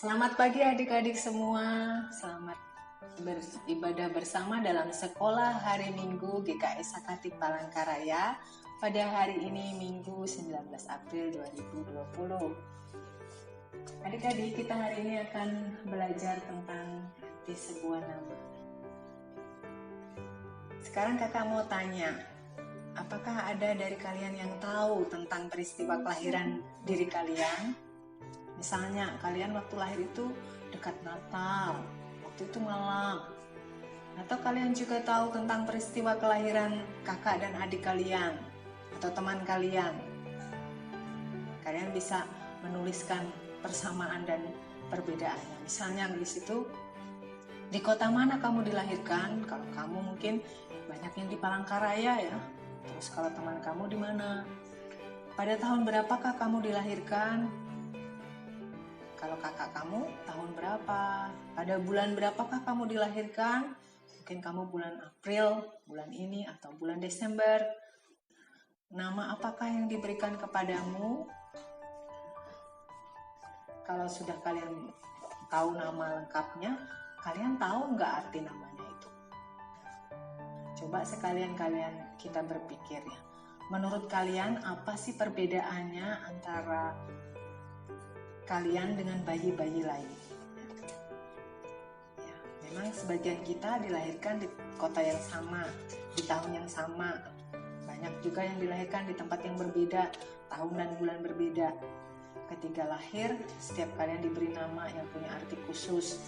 Selamat pagi adik-adik semua. Selamat beribadah bersama dalam sekolah hari Minggu GKS Sakatik Palangkaraya pada hari ini Minggu 19 April 2020. Adik-adik, kita hari ini akan belajar tentang arti sebuah nama. Sekarang kakak mau tanya, apakah ada dari kalian yang tahu tentang peristiwa kelahiran diri kalian? Misalnya kalian waktu lahir itu dekat Natal, waktu itu malam. Atau kalian juga tahu tentang peristiwa kelahiran kakak dan adik kalian atau teman kalian. Kalian bisa menuliskan persamaan dan perbedaannya. Misalnya di situ, di kota mana kamu dilahirkan? Kalau kamu mungkin banyak yang di Palangkaraya ya. Terus kalau teman kamu di mana? Pada tahun berapakah kamu dilahirkan? Kalau kakak kamu tahun berapa? Pada bulan berapakah kamu dilahirkan? Mungkin kamu bulan April, bulan ini atau bulan Desember. Nama apakah yang diberikan kepadamu? Kalau sudah kalian tahu nama lengkapnya, kalian tahu nggak arti namanya itu? Coba sekalian kita berpikir ya. Menurut kalian apa sih perbedaannya antara kalian dengan bayi-bayi lain? Ya, memang sebagian kita dilahirkan di kota yang sama, di tahun yang sama. Banyak juga yang dilahirkan di tempat yang berbeda, tahun dan bulan berbeda. Ketika lahir, setiap kalian diberi nama yang punya arti khusus.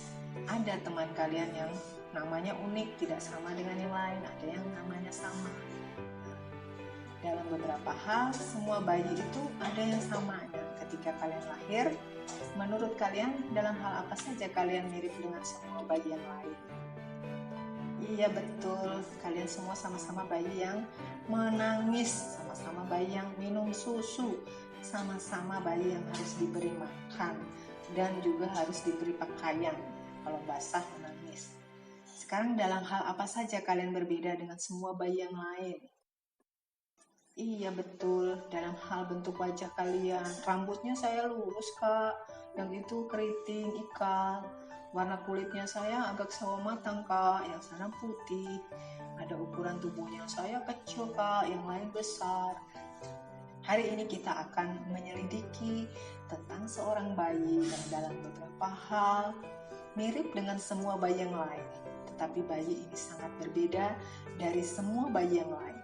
Ada teman kalian yang namanya unik, tidak sama dengan yang lain, ada yang namanya sama. Dalam beberapa hal, semua bayi itu ada yang samanya. Ketika kalian lahir, menurut kalian dalam hal apa saja kalian mirip dengan semua bayi yang lain? Iya betul, kalian semua sama-sama bayi yang menangis, sama-sama bayi yang minum susu, sama-sama bayi yang harus diberi makan dan juga harus diberi pakaian kalau basah menangis. Sekarang dalam hal apa saja kalian berbeda dengan semua bayi yang lain? Iya betul, dalam hal bentuk wajah kalian. Rambutnya saya lurus kak, yang itu keriting, ikal. Warna kulitnya saya agak sawo matang kak, yang sana putih. Ada ukuran tubuhnya saya kecil kak, yang lain besar. Hari ini kita akan menyelidiki tentang seorang bayi yang dalam beberapa hal mirip dengan semua bayi yang lain. Tetapi bayi ini sangat berbeda dari semua bayi yang lain.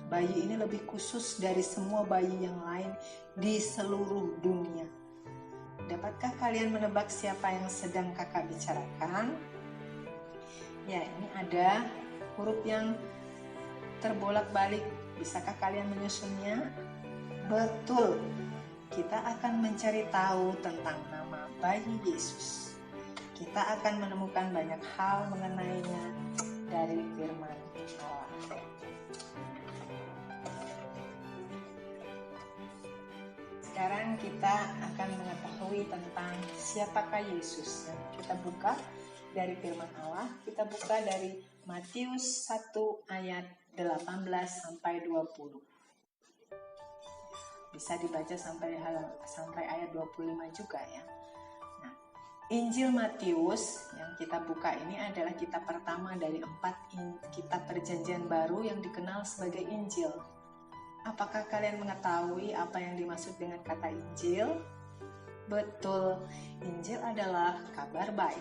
Bayi ini lebih khusus dari semua bayi yang lain di seluruh dunia. Dapatkah kalian menebak siapa yang sedang kakak bicarakan? Ya, ini ada huruf yang terbolak-balik. Bisakah kalian menyusunnya? Betul. Kita akan mencari tahu tentang nama bayi Yesus. Kita akan menemukan banyak hal mengenainya dari firman Allah. Sekarang kita akan mengetahui tentang siapakah Yesus. Kita buka dari firman Allah, kita buka dari Matius 1 ayat 18 sampai 20. Bisa dibaca sampai ayat 25 juga ya. Nah, Injil Matius yang kita buka ini adalah kitab pertama dari 4 kitab Perjanjian Baru yang dikenal sebagai Injil. Apakah kalian mengetahui apa yang dimaksud dengan kata Injil? Betul, Injil adalah kabar baik.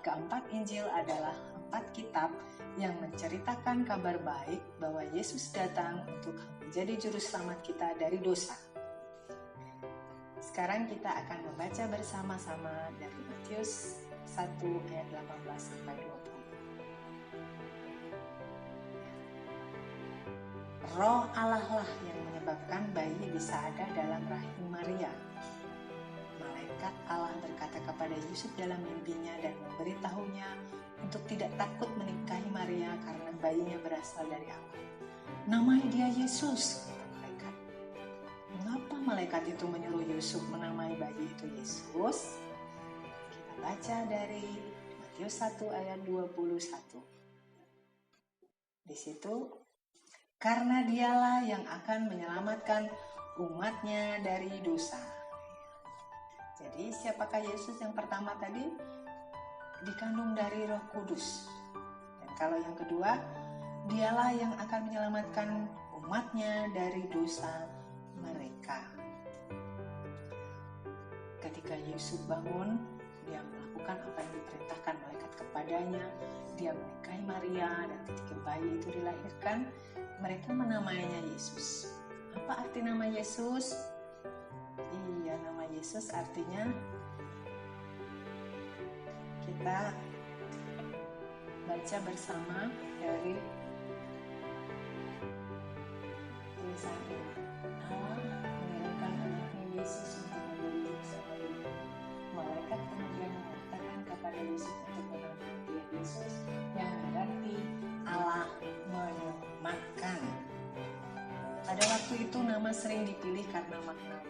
Keempat Injil adalah 4 kitab yang menceritakan kabar baik bahwa Yesus datang untuk menjadi juru selamat kita dari dosa. Sekarang kita akan membaca bersama-sama dari Matius 1 ayat 18 sampai 20. Roh Allah lah yang menyebabkan bayi bisa ada dalam rahim Maria. Malaikat Allah berkata kepada Yusuf dalam mimpinya dan memberitahunya untuk tidak takut menikahi Maria karena bayinya berasal dari Allah. Namai dia Yesus, kata malaikat. Mengapa malaikat itu menyuruh Yusuf menamai bayi itu Yesus? Kita baca dari Matius 1 ayat 21. Di situ, karena dialah yang akan menyelamatkan umatnya dari dosa. Jadi siapakah Yesus yang pertama tadi? Dikandung dari Roh Kudus. Dan kalau yang kedua, dialah yang akan menyelamatkan umatnya dari dosa mereka. Ketika Yesus bangun, dia melakukan apa yang diperintahkan malaikat kepadanya. Dia menikahi Maria, dan ketika bayi itu dilahirkan, mereka menamainya Yesus. Apa arti nama Yesus? Iya, nama Yesus artinya kita baca bersama dari tulisan ini. Allah mengirimkan anaknya Yesus untuk memberi hidup seumur hidup. Malaikat kemudian mengatakan kepada Yesus untuk menamai dia Yesus, yang berarti Allah menyelamatkan. Pada waktu itu nama sering dipilih karena maknanya.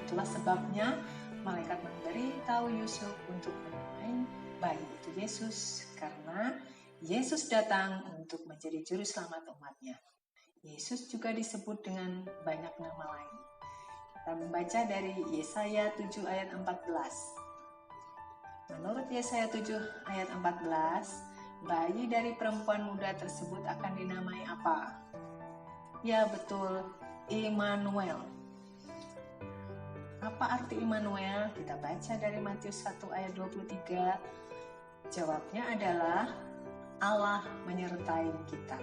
Itulah sebabnya malaikat memberitahu Yusuf untuk menamai bayi itu Yesus, karena Yesus datang untuk menjadi juru selamat umatnya. Yesus juga disebut dengan banyak nama lain. Kita membaca dari Yesaya 7 ayat 14. Menurut Yesaya 7 ayat 14, bayi dari perempuan muda tersebut akan dinamai apa? Ya betul, Immanuel. Apa arti Immanuel? Kita baca dari Matius 1 ayat 23. Jawabnya adalah Allah menyertai kita.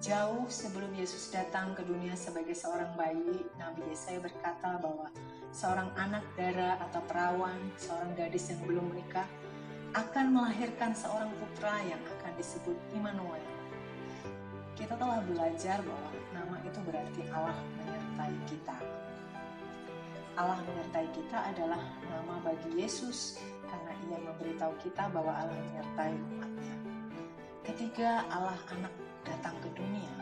Jauh sebelum Yesus datang ke dunia sebagai seorang bayi, Nabi Yesaya berkata bahwa seorang anak dara atau perawan, seorang gadis yang belum menikah, akan melahirkan seorang putra yang akan disebut Immanuel. Kita telah belajar bahwa nama itu berarti Allah menyertai kita. Allah menyertai kita adalah nama bagi Yesus, karena ia memberitahu kita bahwa Allah menyertai umatnya. Ketika Allah anak datang ke dunia,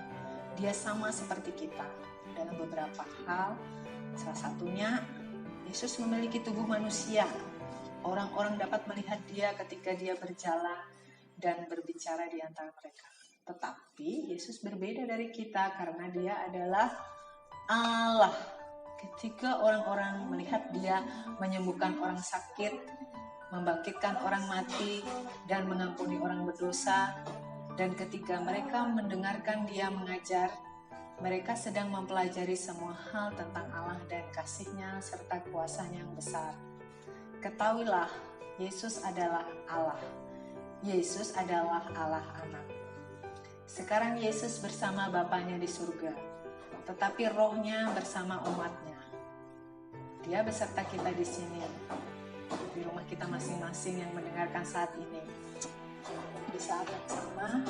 dia sama seperti kita dalam beberapa hal. Salah satunya, Yesus memiliki tubuh manusia. Orang-orang dapat melihat dia ketika dia berjalan dan berbicara di antara mereka. Tetapi Yesus berbeda dari kita karena dia adalah Allah. Ketika orang-orang melihat dia menyembuhkan orang sakit, membangkitkan orang mati, dan mengampuni orang berdosa, dan ketika mereka mendengarkan dia mengajar, mereka sedang mempelajari semua hal tentang Allah dan kasih-Nya serta kuasa-Nya yang besar. Ketahuilah, Yesus adalah Allah. Yesus adalah Allah Anak. Sekarang Yesus bersama Bapanya di surga, tetapi Roh-Nya bersama umatnya. Dia beserta kita di sini, di rumah kita masing-masing yang mendengarkan saat ini. Di saat yang sama,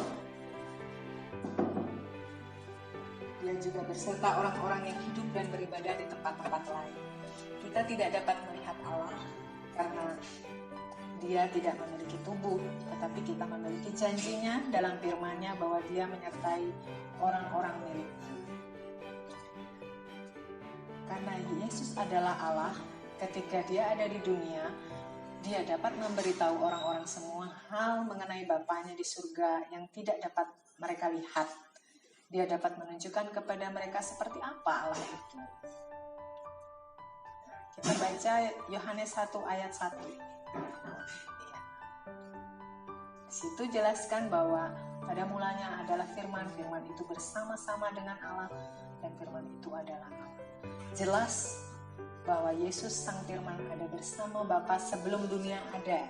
dia juga beserta orang-orang yang hidup dan beribadah di tempat-tempat lain. Kita tidak dapat melihat Allah karena dia tidak memiliki tubuh, tetapi kita memiliki janjinya dalam firman-Nya bahwa dia menyertai orang-orang miliknya. Karena Yesus adalah Allah, ketika dia ada di dunia, dia dapat memberitahu orang-orang semua hal mengenai Bapanya di surga yang tidak dapat mereka lihat. Dia dapat menunjukkan kepada mereka seperti apa Allah itu. Kita baca Yohanes 1 ayat 1. Di situ jelaskan bahwa pada mulanya adalah firman, firman itu bersama-sama dengan Allah, dan firman itu adalah Allah. Jelas bahwa Yesus Sang Firman ada bersama Bapa sebelum dunia ada.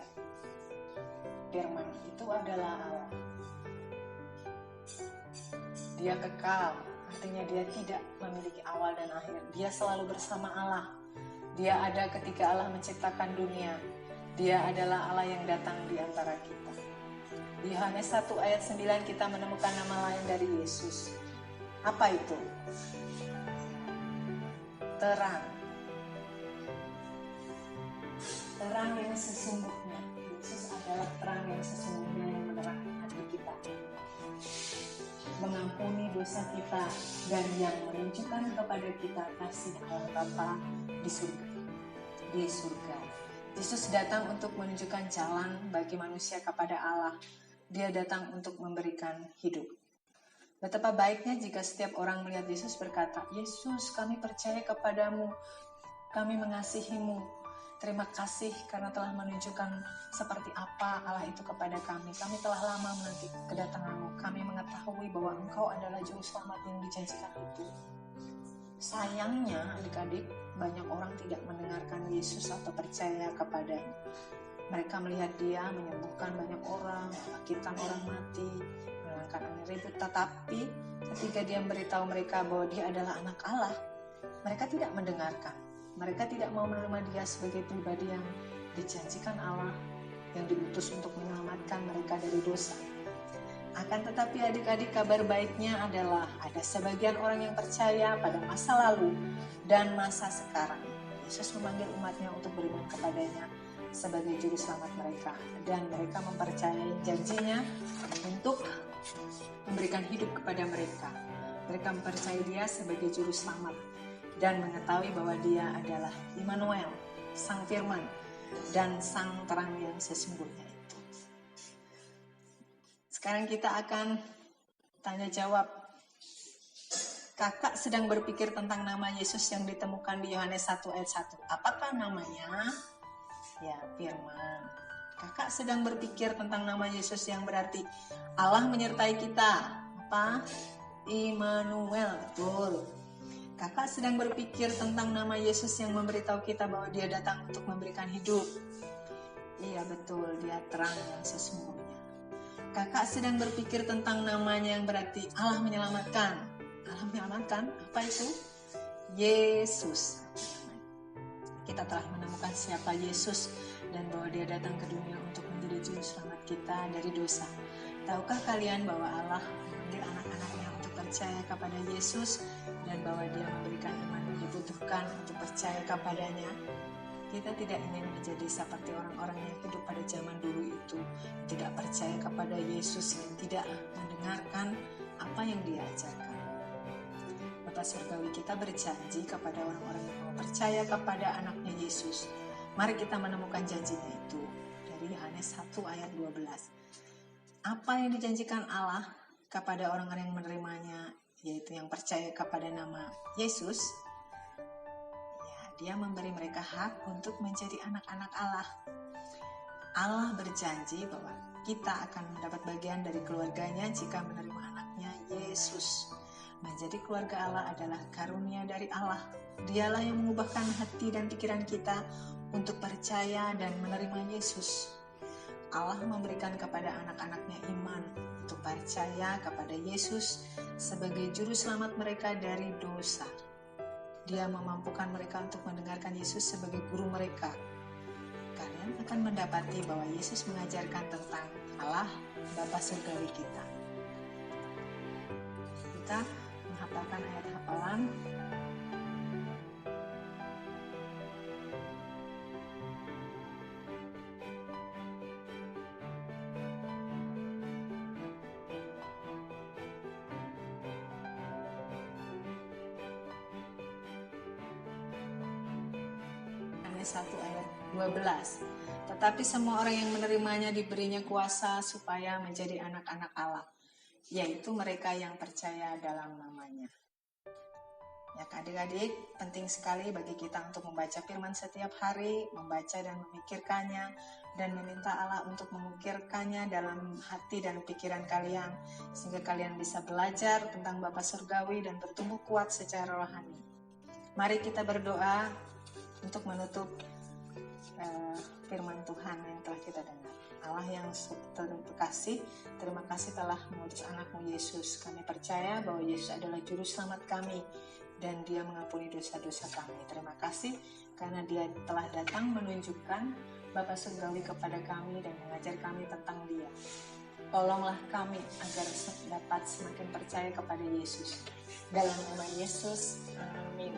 Firman itu adalah Allah. Dia kekal, artinya dia tidak memiliki awal dan akhir. Dia selalu bersama Allah. Dia ada ketika Allah menciptakan dunia. Dia adalah Allah yang datang di antara kita. Di Yohanes 1 ayat 9 kita menemukan nama lain dari Yesus. Apa itu? Terang. Terang yang sesungguhnya. Yesus adalah terang yang sesungguhnya yang menerangi hati kita, mengampuni dosa kita, dan yang menunjukkan kepada kita kasih Allah Bapa di surga. Di surga. Yesus datang untuk menunjukkan jalan bagi manusia kepada Allah. Dia datang untuk memberikan hidup. Betapa baiknya jika setiap orang melihat Yesus berkata, Yesus, kami percaya kepadamu. Kami mengasihi-Mu. Terima kasih karena telah menunjukkan seperti apa Allah itu kepada kami. Kami telah lama menanti kedatangan-Mu. Kami mengetahui bahwa Engkau adalah juru selamat yang dijanjikan itu. Sayangnya adik-adik, banyak orang tidak mendengarkan Yesus atau percaya kepadanya. Mereka melihat Dia menyembuhkan banyak orang, membangkitkan orang mati, menenangkan angin ribut. Tetapi ketika Dia memberitahu mereka bahwa Dia adalah anak Allah, mereka tidak mendengarkan. Mereka tidak mau menerima Dia sebagai pribadi yang dijanjikan Allah, yang diutus untuk menyelamatkan mereka dari dosa. Akan tetapi adik-adik, kabar baiknya adalah ada sebagian orang yang percaya pada masa lalu dan masa sekarang. Yesus memanggil umatnya untuk beriman kepadanya sebagai juru selamat mereka, dan mereka mempercayai janjinya untuk memberikan hidup kepada mereka. Mereka mempercayai Dia sebagai juru selamat dan mengetahui bahwa Dia adalah Immanuel, Sang Firman, dan Sang Terang yang sesungguhnya itu. Sekarang kita akan tanya jawab. Kakak sedang berpikir tentang nama Yesus yang ditemukan di Yohanes 1 ayat 1. Apakah namanya? Ya, Firman. Kakak sedang berpikir tentang nama Yesus yang berarti Allah menyertai kita. Apa? Immanuel, betul. Kakak sedang berpikir tentang nama Yesus yang memberitahu kita bahwa Dia datang untuk memberikan hidup. Iya, betul, Dia terang yang sesungguhnya. Kakak sedang berpikir tentang namanya yang berarti Allah menyelamatkan. Allah menyelamatkan, apa itu? Yesus. Kita telah menemukan siapa Yesus dan bahwa Dia datang ke dunia untuk menjadi juru selamat kita dari dosa. Tahukah kalian bahwa Allah memanggil anak-anaknya untuk percaya kepada Yesus dan bahwa Dia memberikan iman yang dibutuhkan untuk percaya kepadanya? Kita tidak ingin menjadi seperti orang-orang yang hidup pada zaman dulu itu, tidak percaya kepada Yesus, yang tidak mendengarkan apa yang Dia ajarkan. Bapa Surgawi kita berjanji kepada orang-orang yang mau percaya kepada anaknya Yesus. Mari kita menemukan janjinya itu dari Yohanes 1 ayat 12. Apa yang dijanjikan Allah kepada orang-orang yang menerimanya, yaitu yang percaya kepada nama Yesus, ya, Dia memberi mereka hak untuk menjadi anak-anak Allah. Allah berjanji bahwa kita akan mendapat bagian dari keluarganya jika menerima anaknya Yesus. Menjadi keluarga Allah adalah karunia dari Allah. Dialah yang mengubahkan hati dan pikiran kita untuk percaya dan menerima Yesus. Allah memberikan kepada anak-anaknya iman untuk percaya kepada Yesus sebagai juru selamat mereka dari dosa. Dia memampukan mereka untuk mendengarkan Yesus sebagai guru mereka. Kalian akan mendapati bahwa Yesus mengajarkan tentang Allah Bapa Surgawi kita. Kita menghafalkan ayat hafalan. Yohanes 1 ayat 12. Tetapi semua orang yang menerimanya diberinya kuasa supaya menjadi anak-anak Allah, yaitu mereka yang percaya dalam namanya. Ya, adik-adik, penting sekali bagi kita untuk membaca firman setiap hari, membaca dan memikirkannya, dan meminta Allah untuk mengukirkannya dalam hati dan pikiran kalian, sehingga kalian bisa belajar tentang Bapa Surgawi dan bertumbuh kuat secara rohani. Mari kita berdoa untuk menutup firman Tuhan yang telah kita dengar. Allah yang terkasih, terima kasih telah mengutus anakmu Yesus. Kami percaya bahwa Yesus adalah juru selamat kami dan Dia mengampuni dosa-dosa kami. Terima kasih karena Dia telah datang menunjukkan Bapa Surgawi kepada kami dan mengajar kami tentang Dia. Tolonglah kami agar dapat semakin percaya kepada Yesus. Dalam nama Yesus, amin.